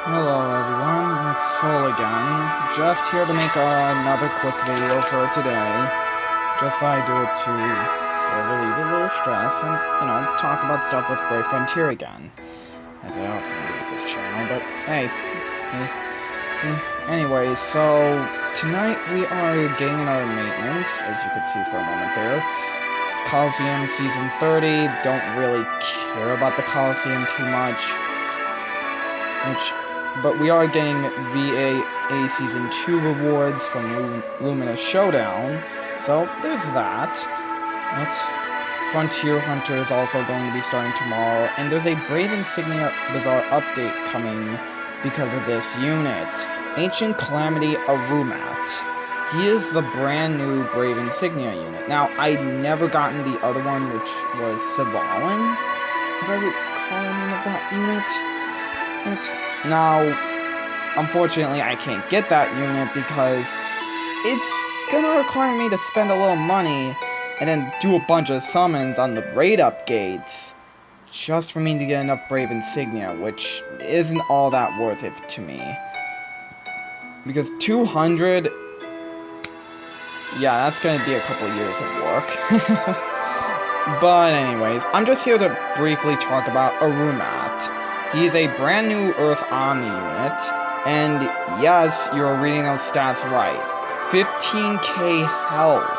Hello everyone, it's Soul again. Just here to make another quick video for today. Just so I do it to sort of relieve a little stress and, talk about stuff with Brave Frontier again. As I often do with this channel, but anyways, so tonight we are getting our maintenance, as you could see for a moment there. Coliseum Season 30, don't really care about the Coliseum too much. But we are getting VAA Season 2 rewards from Luminous Showdown, so there's that. Frontier Hunter is also going to be starting tomorrow, and there's a Brave Insignia Bazaar update coming because of this unit. Ancient Calamity Arumat. He is the brand new Brave Insignia unit. Now, I'd never gotten the other one, which was Savalan, if I recall the name of that unit. Now, unfortunately, I can't get that unit because it's gonna require me to spend a little money and then do a bunch of summons on the raid upgrades just for me to get enough Brave Insignia, which isn't all that worth it to me. Because 200, yeah, that's gonna be a couple years of work. But anyways, I'm just here to briefly talk about Arumat. He's a brand new Earth Omni unit, and yes, you're reading those stats right. 15k health.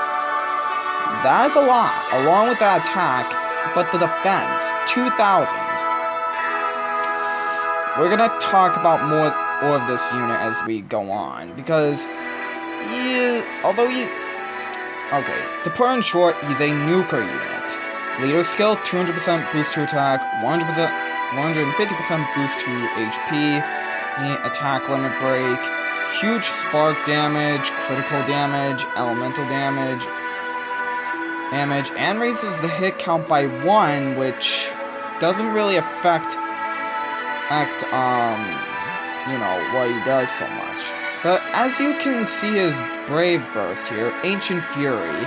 That is a lot, along with that attack, but the defense, 2,000. We're gonna talk about more of this unit as we go on, because okay, to put in short, he's a nuker unit. Leader skill, 200% boost to attack, 150% boost to HP, attack limit break, huge spark damage, critical damage, elemental damage, and raises the hit count by 1, which doesn't really affect what he does so much. But as you can see his Brave Burst here, Ancient Fury,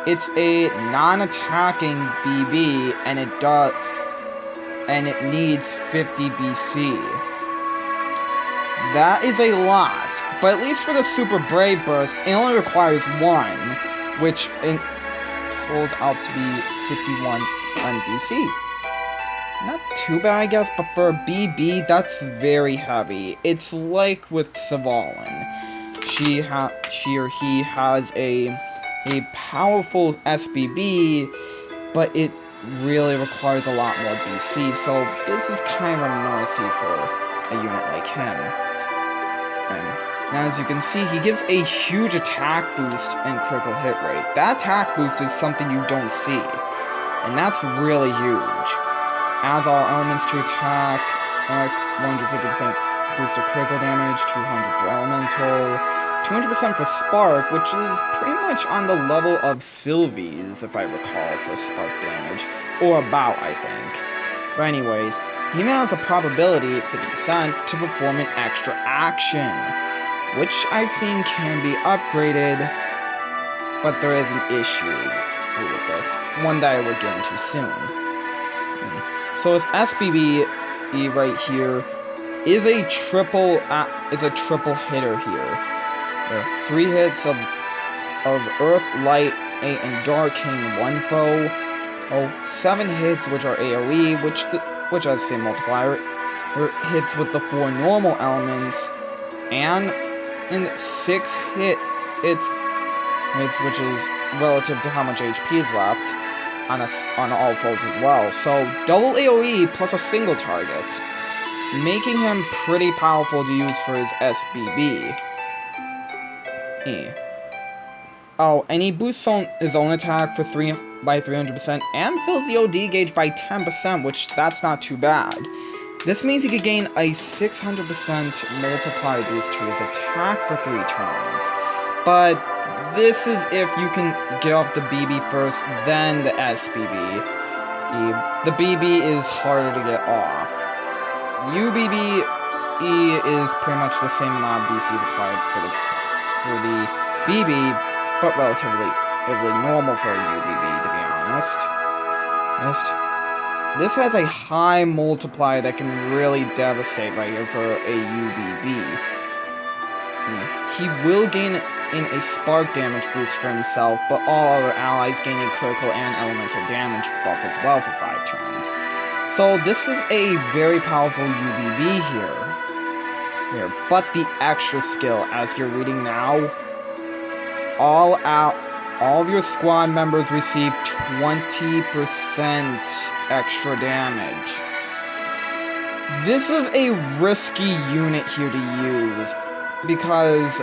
it's a non-attacking BB, and it needs 50 BC. That is a lot, but at least for the Super Brave Burst, it only requires 1, which pulls out to be 51 BC. Not too bad, I guess, but for a BB, that's very heavy. It's like with Savalan. She or he has a powerful SBB, but it really requires a lot more BC, so this is kind of a mercy for a unit like him. And now, as you can see, he gives a huge attack boost and critical hit rate. That attack boost is something you don't see, and that's really huge. Adds all elements to attack, 150% boost to critical damage, 200 for elemental, 200% for spark, which is pretty much on the level of Sylvie's, if I recall, for spark damage. Or about, I think. But anyways, he now has a probability, 50%, to perform an extra action, which I've seen can be upgraded, but there is an issue with this, one that I will get into soon. So his SBB right here is a triple hitter here. There are 3 hits of Earth, Light, and Dark hitting 1 foe. 7 hits which are AoE, which has the same multiplier. Hits with the 4 normal elements, and 6 hits, which is relative to how much HP is left on all foes as well. So double AoE plus a single target, making him pretty powerful to use for his SBB. Oh, and he boosts his own attack by 300% and fills the OD gauge by 10%, which that's not too bad. This means he could gain a 600% multiplier boost to his attack for 3 turns. But this is if you can get off the BB first, then the SBB. The BB is harder to get off. UBB is pretty much the same amount of BC required for the BB, but relatively normal for a UBB, to be honest. this has a high multiplier that can really devastate right here for a UBB. He will gain in a spark damage boost for himself, but all other allies gain a critical and elemental damage buff as well for 5 turns. So this is a very powerful UBB here. But the extra skill, as you're reading now, all of your squad members receive 20% extra damage. This is a risky unit here to use, because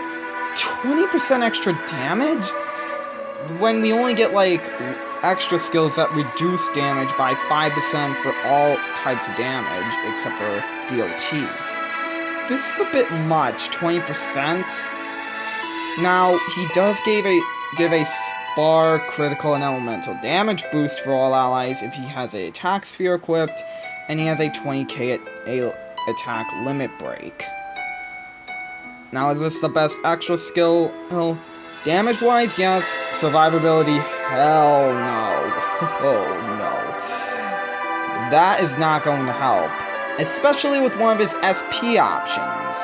20% extra damage? When we only get, like, extra skills that reduce damage by 5% for all types of damage, except for DOT. This is a bit much, 20%. Now, he does give a spark, critical, and elemental damage boost for all allies if he has a attack sphere equipped, and he has a 20k attack limit break. Now, is this the best extra skill? Damage-wise, yes. Survivability, hell no. Oh no. That is not going to help, especially with one of his SP options.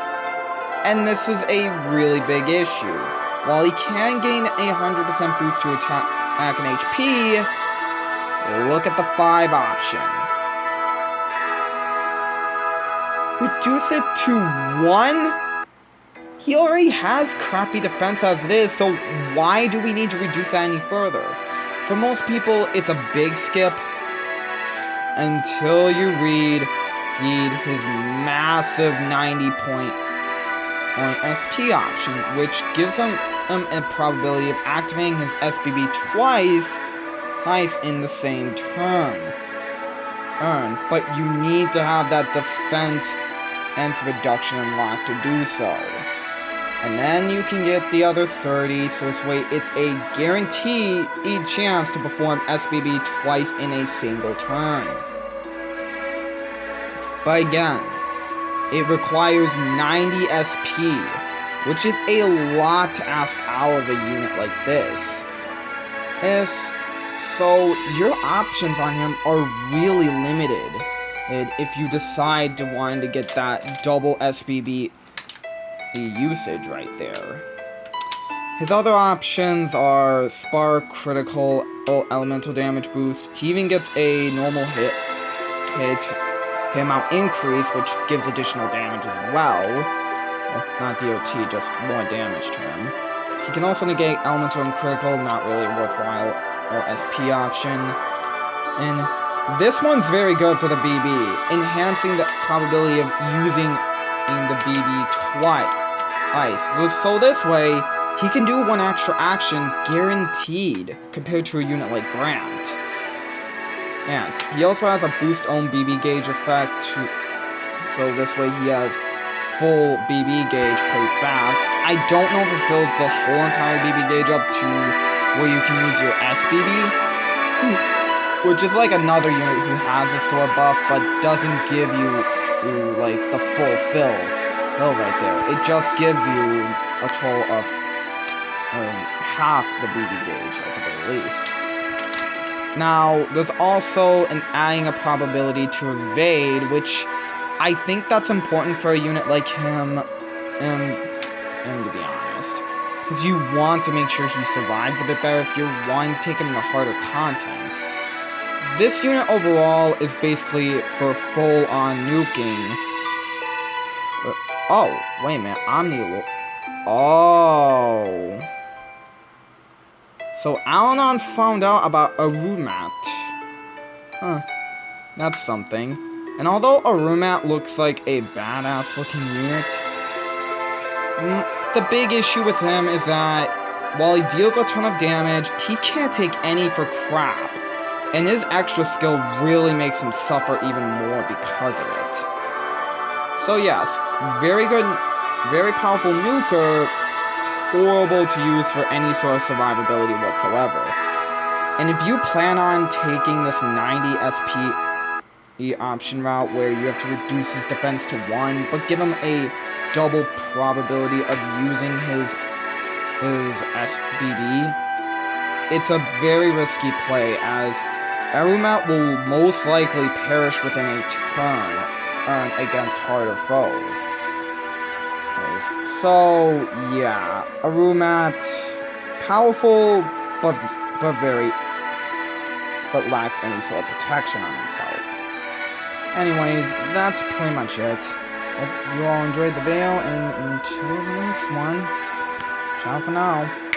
And this is a really big issue. While he can gain a 100% boost to attack and HP, look at the 5 option. Reduce it to 1? He already has crappy defense as it is, so why do we need to reduce that any further? For most people, it's a big skip until you read his massive 90-point SP option, which gives him a probability of activating his SBB twice in the same turn. But you need to have that defense and reduction unlocked to do so. And then you can get the other 30, so this way it's a guaranteed chance to perform SBB twice in a single turn. But again, it requires 90 SP, which is a lot to ask out of a unit like this. So your options on him are really limited if you decide to want to get that double SBB usage right there. His other options are spark, critical, elemental damage boost. He even gets a normal hit amount increase, which gives additional damage as well. Not DOT, just more damage to him. He can also negate elemental and critical, not really a worthwhile SP option. And this one's very good for the BB, enhancing the probability of using the BB twice. So this way, he can do one extra action guaranteed compared to a unit like Grant. And he also has a boost own BB gauge effect, so this way he has full BB gauge pretty fast. I don't know if it fills the whole entire BB gauge up to where you can use your SBB, which is like another unit who has a sword buff but doesn't give you like the full fill right there. It just gives you a total of half the BB gauge at the very least. Now, there's also an adding a probability to evade, which I think that's important for a unit like him, and to be honest, because you want to make sure he survives a bit better if you're wanting to take him to harder content. This unit overall is basically for full-on nuking. Oh, wait a minute, Oh. So Alanon found out about Arumat. That's something. And although Arumat looks like a badass looking unit, the big issue with him is that while he deals a ton of damage, he can't take any for crap. And his extra skill really makes him suffer even more because of it. So yes, very good, very powerful nuker, horrible to use for any sort of survivability whatsoever. And if you plan on taking this 90 SP option route where you have to reduce his defense to 1, but give him a double probability of using his SBB, it's a very risky play, as Arumat will most likely perish within a turn against harder foes. So, yeah, Arumat, powerful, but lacks any sort of protection on himself. Anyways, that's pretty much it. Hope you all enjoyed the video, and until the next one, ciao for now.